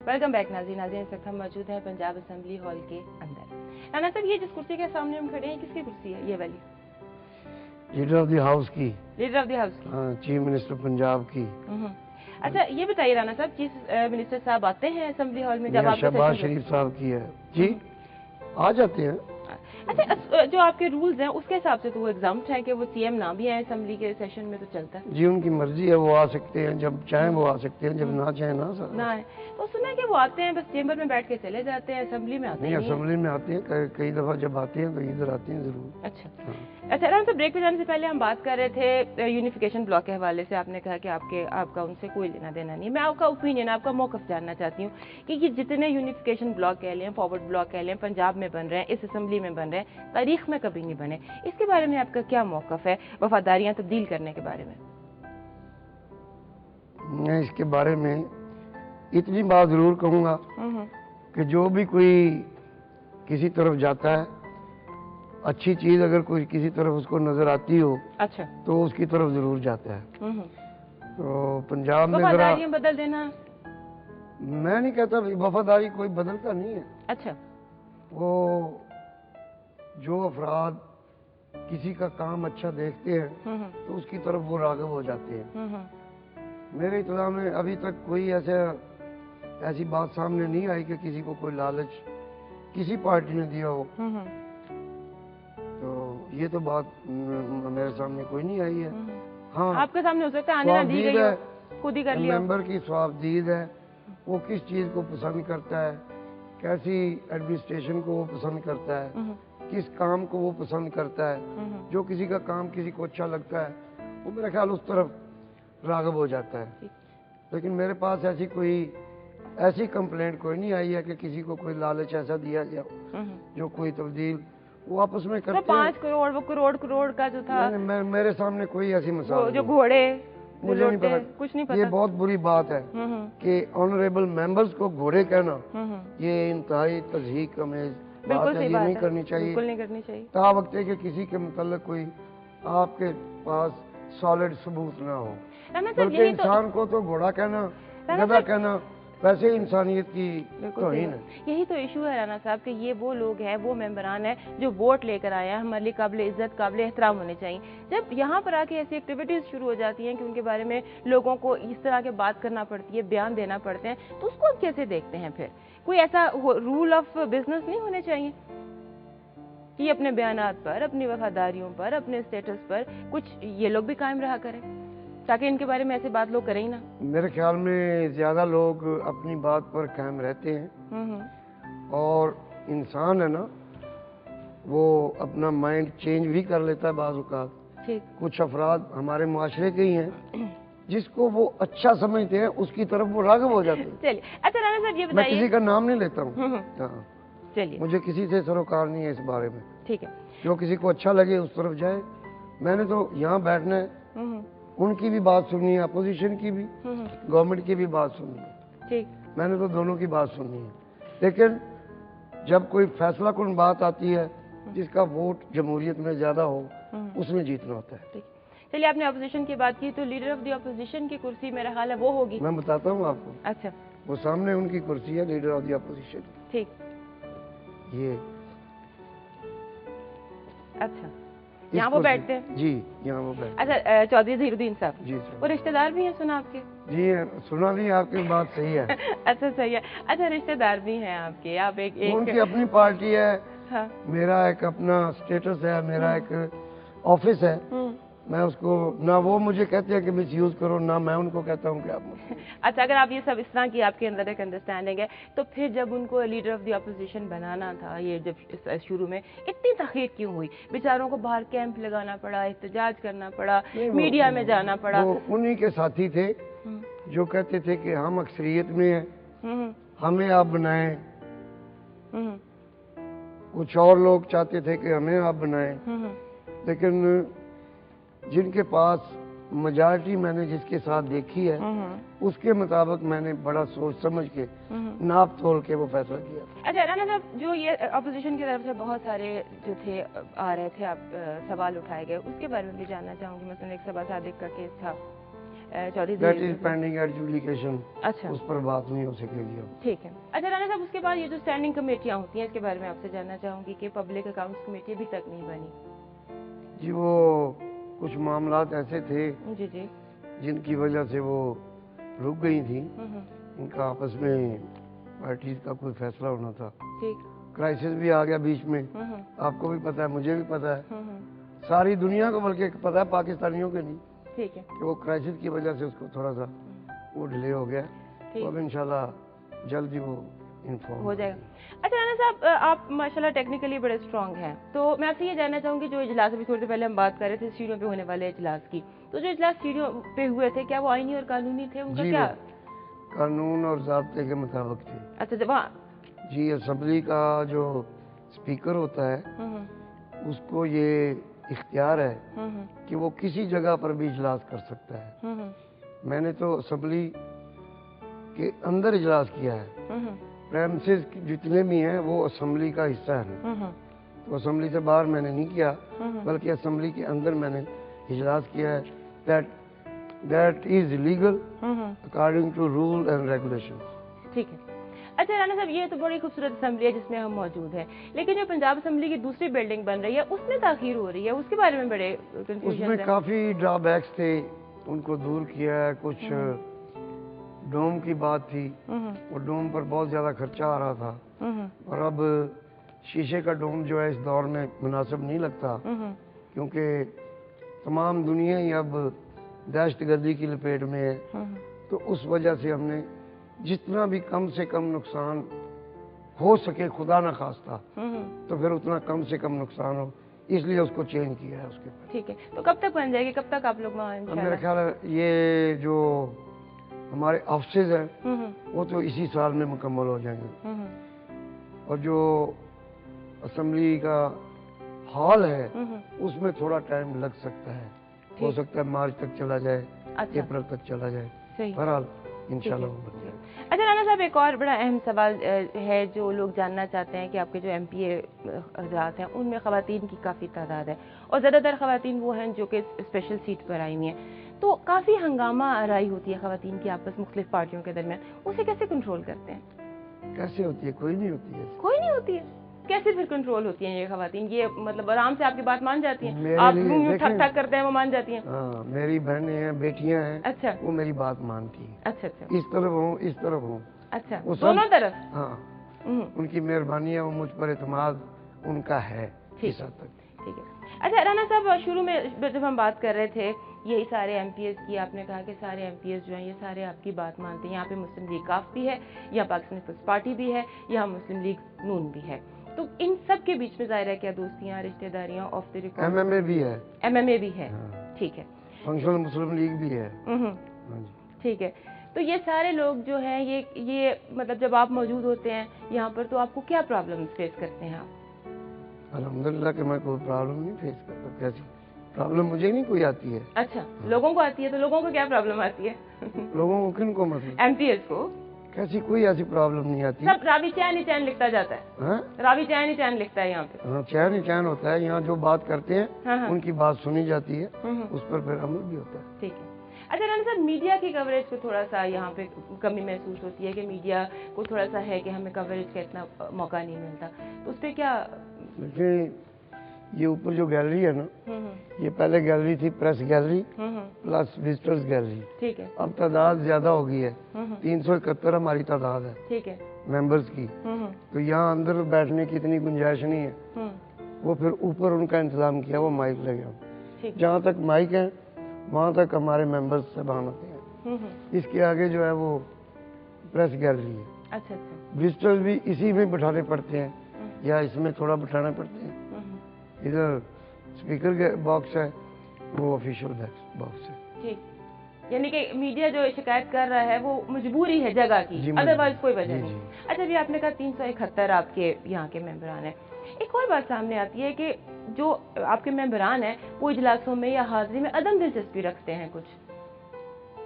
Welcome back नाज़रीन। इस वक्त हम मौजूद हैं पंजाब असेंबली हॉल के अंदर। राना साहब, ये जिस कुर्सी के सामने हम खड़े हैं, किसकी कुर्सी है ये वाली? लीडर ऑफ द हाउस की। लीडर ऑफ द हाउस की? हाँ, चीफ मिनिस्टर पंजाब की। अच्छा, ये बताइए राना साहब, चीफ मिनिस्टर साहब आते हैं असेंबली हॉल में जब आपका शहबाज शरीफ साहब की है जी, आ जाते हैं। अच्छा, जो आपके रूल्स हैं उसके हिसाब से तो वो एग्जाम्प्ट है कि वो सीएम ना भी आए असेंबली के सेशन में तो चलता है जी, उनकी मर्जी है, वो आ सकते हैं, जब चाहें वो आ सकते हैं, जब ना चाहें ना आए। तो सुना है कि वो आते हैं बस चेंबर में बैठ के चले जाते हैं, असेंबली में आते नहीं। हैं? असेंबली में आते हैं, कई दफा जब आते हैं तो इधर आते हैं जरूर। अच्छा अच्छा राना साहब, ब्रेक पे जाने से पहले हम बात कर रहे थे यूनिफिकेशन ब्लॉक के हवाले से। आपने कहा कि आपका उनसे कोई लेना देना नहीं है। मैं आपका ओपिनियन, आपका मौकफ जानना चाहती हूँ कि ये जितने यूनिफिकेशन ब्लॉक कह लें, फॉरवर्ड ब्लॉक कह लें, पंजाब में बन रहे हैं, इस असेंबली में बन रहे हैं, तारीख में कभी नहीं बने, इसके बारे में आपका क्या मौकफ है, वफादारियां तब्दील करने के बारे में? मैं इसके बारे में इतनी बात जरूर कहूँगा कि जो भी कोई किसी तरफ जाता है, अच्छी चीज अगर कोई किसी तरफ उसको नजर आती हो, अच्छा, तो उसकी तरफ जरूर जाता है। तो पंजाब में वफादारियां बदल देना, मैं नहीं कहता, वफादारी कोई बदलता नहीं है। अच्छा, वो जो अफराद किसी का काम अच्छा देखते हैं तो उसकी तरफ वो राग़िब हो जाते हैं। मेरे इत्तला में अभी तक कोई ऐसी बात सामने नहीं आई कि किसी को कोई लालच किसी पार्टी ने दिया हो। तो ये तो बात मेरे सामने कोई नहीं आई है। हाँ, आपके सामने हो सकता है आने ना दी गई हो, खुद ही कर लिया। मेंबर की स्वाबदीद है, वो किस चीज को पसंद करता है, कैसी एडमिनिस्ट्रेशन को वो पसंद करता है, किस काम को वो पसंद करता है। जो किसी का काम किसी को अच्छा लगता है वो मेरा ख्याल उस तरफ राग़िब हो जाता है। लेकिन मेरे पास ऐसी कंप्लेंट कोई नहीं आई है कि किसी को कोई लालच ऐसा दिया गया जो कोई तब्दील वो आपस में करते हैं। 5 करोड़, वो करोड़ का जो था, मेरे सामने कोई ऐसी मिसाल जो घोड़े, मुझे नहीं पता, कुछ नहीं पता। ये बहुत बुरी बात है कि ऑनरेबल मेंबर्स को घोड़े कहना, ये इंतहाई तज़हीक अमेज़ बात है, ये नहीं करनी चाहिए, बिल्कुल नहीं करनी चाहिए। ता वक्त है कि किसी के मतलब कोई आपके पास सॉलिड सबूत ना हो। बल्कि इंसान को तो घोड़ा कहना, गधा कहना वैसे इंसानियत की तौहीन है। यही तो इशू है राना साहब कि ये वो लोग हैं, वो मेंबरान हैं जो वोट लेकर आए हैं, हमारे लिए काबिल इज्जत, काबिल एहतराम होने चाहिए। जब यहाँ पर आके ऐसी एक्टिविटीज शुरू हो जाती हैं कि उनके बारे में लोगों को इस तरह के बात करना पड़ती है, बयान देना पड़ते हैं, तो उसको आप कैसे देखते हैं? फिर कोई ऐसा रूल ऑफ बिजनेस नहीं होने चाहिए कि अपने बयानात पर, अपनी वफादारियों पर, अपने स्टेटस पर कुछ ये लोग भी कायम रहा करें, ताकि इनके बारे में ऐसे बात लोग करें ही ना? मेरे ख्याल में ज्यादा लोग अपनी बात पर कायम रहते हैं और इंसान है ना, वो अपना माइंड चेंज भी कर लेता है बाज़ औक़ात। कुछ अफराद हमारे माशरे के ही हैं जिसको वो अच्छा समझते हैं, उसकी तरफ वो राग़िब हो जाते हैं। चलिए, अच्छा राना साहब ये बताइए, मैं किसी का नाम नहीं लेता हूँ, चलिए, मुझे किसी से सरोकार नहीं है इस बारे में। ठीक है, जो किसी को अच्छा लगे उस तरफ जाए। मैंने तो यहाँ बैठना है, उनकी भी बात सुननी है, अपोजिशन की भी, गवर्नमेंट की भी बात सुननी है। ठीक, मैंने तो दोनों की बात सुननी है। लेकिन जब कोई फैसला कुन बात आती है जिसका वोट जमहूरियत में ज्यादा हो, उसमें जीतना होता है। चलिए, आपने अपोजिशन की बात की तो लीडर ऑफ द अपोजिशन की कुर्सी मेरा ख्याल है वो होगी। मैं बताता हूँ आपको। अच्छा, वो सामने उनकी कुर्सी है, लीडर ऑफ द अपोजिशन। ठीक, ये अच्छा, यहाँ वो बैठते हैं? जी, यहाँ वो बैठते हैं। अच्छा, चौधरी ज़हीरुद्दीन साहब जी, वो रिश्तेदार भी हैं, सुना आपके? जी सुना नहीं, आपकी बात सही है। अच्छा, सही है। अच्छा, रिश्तेदार भी हैं आपके, आप एक उनकी अपनी पार्टी है। हाँ। मेरा एक अपना स्टेटस है, मेरा एक ऑफिस है। मैं उसको ना वो मुझे कहते हैं कि मिस यूज करो, ना मैं उनको कहता हूँ कि आप अच्छा, अगर आप ये सब इस तरह की आपके अंदर एक अंडरस्टैंडिंग है, तो फिर जब उनको लीडर ऑफ द अपोजिशन बनाना था, ये जब शुरू में इतनी तखीर क्यों हुई? बेचारों को बाहर कैंप लगाना पड़ा, एहतजाज करना पड़ा, मीडिया में जाना पड़ा। वो उन्हीं के साथी थे जो कहते थे कि हम अक्सरियत में हैं, हमें आप बनाएं। कुछ और लोग चाहते थे कि हमें आप बनाएं, लेकिन जिनके पास मेजॉरिटी मैंने जिसके साथ देखी है उसके मुताबिक मैंने बड़ा सोच समझ के नाप तोल के वो फैसला किया। अच्छा राना साहब, जो ये अपोजिशन की तरफ से बहुत सारे जो थे आ रहे थे, आप सवाल उठाए गए, उसके बारे में भी जानना चाहूंगी। मसलन एक सबा सादिक का केस था, Chaudhry that is pending adjudication. अच्छा, उस पर बात नहीं हो सकेगी अब। ठीक है। अच्छा राणा साहब, उसके बाद ये जो स्टैंडिंग कमेटियां होती हैं, इसके बारे में आपसे जानना चाहूंगी कि पब्लिक अकाउंट्स कमेटी अभी तक नहीं बनी। जी, वो कुछ मामलात ऐसे थे जी जी। जिनकी वजह से वो रुक गई थी। इनका आपस में पार्टीज का कोई फैसला होना था। ठीक। क्राइसिस भी आ गया बीच में, आपको भी पता है, मुझे भी पता है, सारी दुनिया को बल्कि पता है, पाकिस्तानियों के नहीं। ठीक है। कि वो क्राइसिस की वजह से उसको थोड़ा सा वो डिले हो गया। तो अब इंशाल्लाह जल्द ही वो इन्फॉर्म हो जाएगा। अच्छा राणा साहब, आप माशाल्लाह टेक्निकली बड़े स्ट्रांग हैं, तो मैं आपसे ये जानना चाहूंगी, जो इजलास अभी थोड़ी देर पहले हम बात कर रहे थे सीढ़ियों पे होने वाले इजलास की, तो जो इजलास सीढ़ियों पे हुए थे, क्या वो आईनी और कानूनी थे? उनका क्या कानून और ज़ाब्ते के मुताबिक थे। अच्छा, जब जी, असेंबली का जो स्पीकर होता है उसको ये इख्तियार है कि वो किसी जगह पर भी इजलास कर सकता है। मैंने तो असेंबली के अंदर इजलास किया है। प्रेमिसेस जितने भी हैं वो असेंबली का हिस्सा है। तो असेंबली से बाहर मैंने नहीं किया, बल्कि असेंबली के अंदर मैंने इजलास किया है। That is legal according to rule and regulation. ठीक है। अच्छा राणा साहब, ये तो बड़ी खूबसूरत असेंबली है जिसमें हम मौजूद हैं, लेकिन जो पंजाब असेंबली की दूसरी बिल्डिंग बन रही है उसमें ताखीर हो रही है, उसके बारे में बड़े कंफ्यूजन उसमें काफी ड्रॉबैक्स थे, उनको दूर किया है। कुछ डोम की बात थी, और डोम पर बहुत ज्यादा खर्चा आ रहा था, और अब शीशे का डोम जो है इस दौर में मुनासिब नहीं लगता, क्योंकि तमाम दुनिया ही अब दहशतगर्दी की लपेट में है। तो उस वजह से हमने जितना भी कम से कम नुकसान हो सके, खुदा न खास्ता, तो फिर उतना कम से कम नुकसान हो, इसलिए उसको चेंज किया है उसके ऊपर। ठीक है। तो कब तक बन जाएगी, कब तक आप लोग वहाँ इंशाल्लाह? मेरा ख्याल है ये जो हमारे ऑफिसेज हैं वो तो इसी साल में मुकम्मल हो जाएंगे, और जो असेंबली का हॉल है उसमें थोड़ा टाइम लग सकता है, हो सकता है मार्च तक चला जाए, अप्रैल तक चला जाए। बहरहाल इंशाल्लाह वो बन जाएगा। अच्छा राणा साहब, एक और बड़ा अहम सवाल है जो लोग जानना चाहते हैं कि आपके जो MPA हजरात हैं उनमें खवातीन की काफ़ी तादाद है, और ज़्यादातर खवातीन वो हैं जो कि स्पेशल सीट पर आई हुई हैं, तो काफ़ी हंगामा आराई होती है खवातीन की आपस मुख्तलिफ पार्टियों के दरमियान, उसे कैसे कंट्रोल करते हैं? कैसे होती है? कोई नहीं होती है। कोई नहीं होती है? कैसे फिर कंट्रोल होती हैं ये खवातीन? ये मतलब आराम से आपकी बात मान जाती हैं, आप ठक ठक करते हैं वो मान जाती हैं? हाँ, मेरी बहनें हैं, बेटियां हैं। अच्छा। वो मेरी बात मानती है। अच्छा अच्छा। इस तरफ हूँ, इस तरफ हूँ। अच्छा, दोनों तरफ? हाँ, उनकी मेहरबानी है, वो मुझ पर एतमाद उनका है इस हद तक। ठीक है। अच्छा राणा साहब, शुरू में जब हम बात कर रहे थे यही सारे MPs की, आपने कहा कि सारे MPs जो हैं ये सारे आपकी बात मानते हैं। यहाँ पे मुस्लिम लीग काफ भी है, यहाँ पाकिस्तान पीपल्स पार्टी भी है, यहाँ मुस्लिम लीग नून भी है, तो इन सब के बीच में जाहिर है क्या दोस्तियाँ, रिश्तेदारियाँ ऑफ द रिकॉर्ड? MMA भी है। MMA भी है। ठीक है। फंक्शनल मुस्लिम लीग भी है। ठीक है। तो ये सारे लोग जो हैं ये मतलब जब आप मौजूद होते हैं यहाँ पर, तो आपको क्या प्रॉब्लम फेस करते हैं आप? अल्हम्दुलिल्लाह कि मैं कोई प्रॉब्लम नहीं फेस करता। कैसी प्रॉब्लम मुझे नहीं कोई आती है। अच्छा, लोगों को आती है, तो लोगों को क्या प्रॉब्लम आती है? लोगों को किन को मतलब? MPs को। कैसी कोई ऐसी प्रॉब्लम नहीं आती। सब रावी चैन ही चैन लिखता जाता है। रावी चैन ही चैन लिखता है यहाँ पे। हाँ, चैन ही चैन होता है। यहाँ जो बात करते हैं उनकी बात सुनी जाती है, उस पर फिर अमल भी होता है। ठीक है। अच्छा राणा साहब, मीडिया की कवरेज को थोड़ा सा यहाँ पे कमी महसूस होती है कि मीडिया को थोड़ा सा है कि हमें कवरेज का इतना मौका नहीं मिलता, तो उस पर क्या? देखिए, ये ऊपर जो गैलरी है ना, ये पहले गैलरी थी press gallery plus visitors gallery. ठीक है। अब तादाद ज्यादा हो गई है, 371 हमारी तादाद है। ठीक है। मेंबर्स की। तो यहाँ अंदर बैठने की इतनी गुंजाइश नहीं है, वो फिर ऊपर उनका इंतजाम किया, वो माइक लगे। जहाँ तक माइक है वहाँ तक हमारे मेंबर्स से आते हैं। इसके आगे जो है वो प्रेस गैलरी है। अच्छा अच्छा। विजिटर्स भी इसी में बिठाने पड़ते हैं, या इसमें थोड़ा बिठाने पड़ते हैं। इधर स्पीकर के बॉक्स है, वो ऑफिशियल बॉक्स है। ठीक, यानी कि मीडिया जो शिकायत कर रहा है वो मजबूरी है जगह की, अदरवाइज कोई वजह नहीं। अच्छा, अभी आपने कहा 371 आपके यहाँ के मेंबरान हैं। एक और बात सामने आती है कि जो आपके मेंबरान हैं वो इजलासों में या हाजिरी में अदम दिलचस्पी रखते हैं कुछ।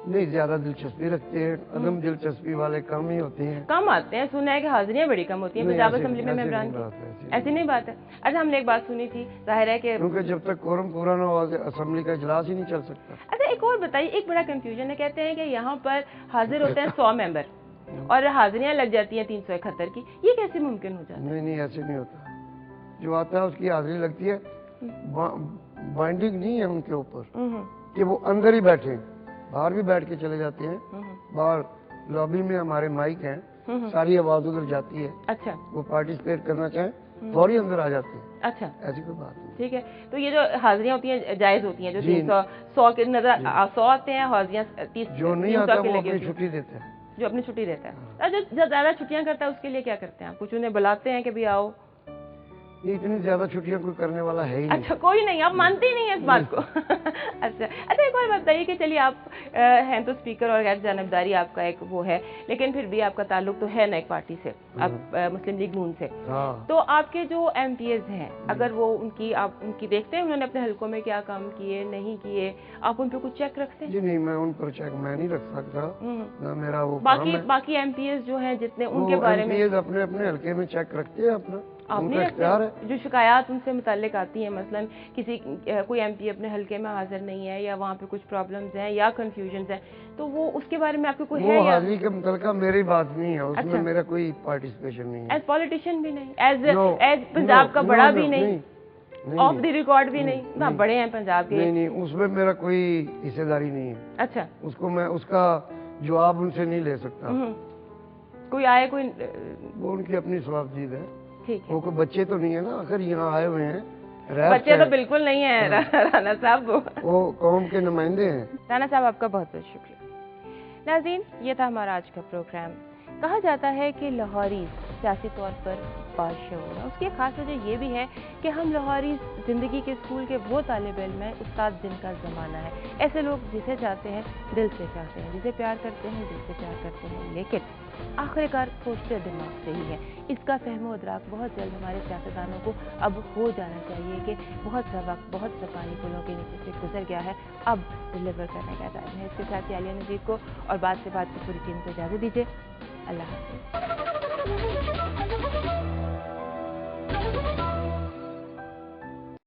नहीं ज्यादा दिलचस्पी रखते हैं, अदम दिलचस्पी वाले कम ही होते हैं। कम आते हैं, सुना है कि हाजिरियाँ बड़ी कम होती हैं पंजाब असेंबली में मेंबरान की। ऐसी नहीं बात है। अच्छा, हमने एक बात सुनी थी, जाहिर है कि क्योंकि जब तक कोरम पूरा ना हो असेंबली का इजलास ही नहीं चल सकता। अच्छा, एक और बताइए, एक बड़ा कंफ्यूजन है, कहते हैं कि यहाँ पर हाजिर होते हैं 100 मेंबर और हाजिरियाँ लग जाती हैं 371 की, ये कैसे मुमकिन हो जाता है? नहीं, ऐसे नहीं होता। जो आता है उसकी हाजिरी लगती है, बाइंडिंग नहीं है उनके ऊपर कि वो अंदर ही बैठे, बाहर भी बैठ के चले जाते हैं। बाहर लॉबी में हमारे माइक हैं, सारी आवाज उधर जाती है। अच्छा, वो पार्टिसिपेट करना चाहें फौरी अंदर आ जाते हैं। अच्छा, ऐसी कोई बात नहीं। ठीक है, तो ये जो हाजिरियाँ होती हैं जायज होती हैं, जो 100 के नजर 100 आते हैं, हाजिरियाँ 30 जो नहीं आता वो अपनी छुट्टी देते हैं, जो अपनी छुट्टी देता है। जो ज्यादा छुट्टियां करता है उसके लिए क्या करते हैं आप? कुछ उन्हें बुलाते हैं कि भी आओ? इतनी ज्यादा छुट्टियां कोई करने वाला है ही नहीं। अच्छा, कोई नहीं, आप मानते ही नहीं है इस बात को। अच्छा, एक और बताइए कि चलिए आप हैं तो स्पीकर और गैर जानबदारी आपका एक वो है, लेकिन फिर भी आपका ताल्लुक तो है ना एक पार्टी से, आप मुस्लिम लीग नून से। तो आपके जो MPs हैं, अगर वो आप उनकी देखते हैं उन्होंने अपने हलकों में क्या काम किए नहीं किए, आप उन पर कुछ चेक रखते हैं? जी नहीं, मैं उन पर चेक मैं नहीं रख सकता ना, मेरा वो बाकी MPs जो हैं जितने, उनके बारे में अपने अपने हलके में चेक रखते हैं अपना, आपने जो शिकायत उनसे मुताल्लिक आती है, मसलन कोई MP अपने हल्के में हाजिर नहीं है या वहाँ पे कुछ प्रॉब्लम्स हैं या कंफ्यूजन्स हैं, तो वो उसके बारे में आपको कोई है? हाजिरी के मुताल्लिक मेरी बात नहीं है, उसमें मेरा कोई पार्टिसिपेशन नहीं है। एज पॉलिटिशियन भी नहीं, एज पंजाब का बड़ा भी नहीं, ऑफ द रिकॉर्ड भी नहीं ना, बड़े हैं पंजाब के? नहीं, उसमें मेरा कोई हिस्सेदारी नहीं है। अच्छा, उसको मैं उसका जवाब उनसे नहीं ले सकता। कोई आए, कोई वो उनकी अपनी स्वाबदीद है। ठीक है, वो कोई बच्चे तो नहीं है ना, अगर यहाँ आए हुए हैं, बच्चे तो बिल्कुल नहीं है राना साहब, वो कौम के नुमाइंदे हैं। राना साहब आपका बहुत बहुत शुक्रिया। नाज़रीन, ये था हमारा आज का प्रोग्राम। कहा जाता है कि लाहौरी सियासी तौर पर बाशऊर है, उसकी खास वजह ये भी है कि हम लाहौरी ज़िंदगी के स्कूल के वो तालिब इल्म हैं उस्ताद जिनका ज़माना है। ऐसे लोग जिसे चाहते हैं दिल से चाहते हैं, जिसे प्यार करते हैं दिल से प्यार करते हैं, लेकिन आखिरकार सोचते दिमाग से ही है। इसका फहमो इदराक बहुत जल्द हमारे सियासतदानों को अब हो जाना चाहिए कि बहुत सा वक्त, बहुत सा पानी पुलों के नीचे से गुजर गया है, अब डिलीवर करने का टाइम है। इसके साथ ही आलिया नजीब को और बात से बात की पूरी टीम को इजाज़त दीजिए। अल्लाह हाफ़िज़।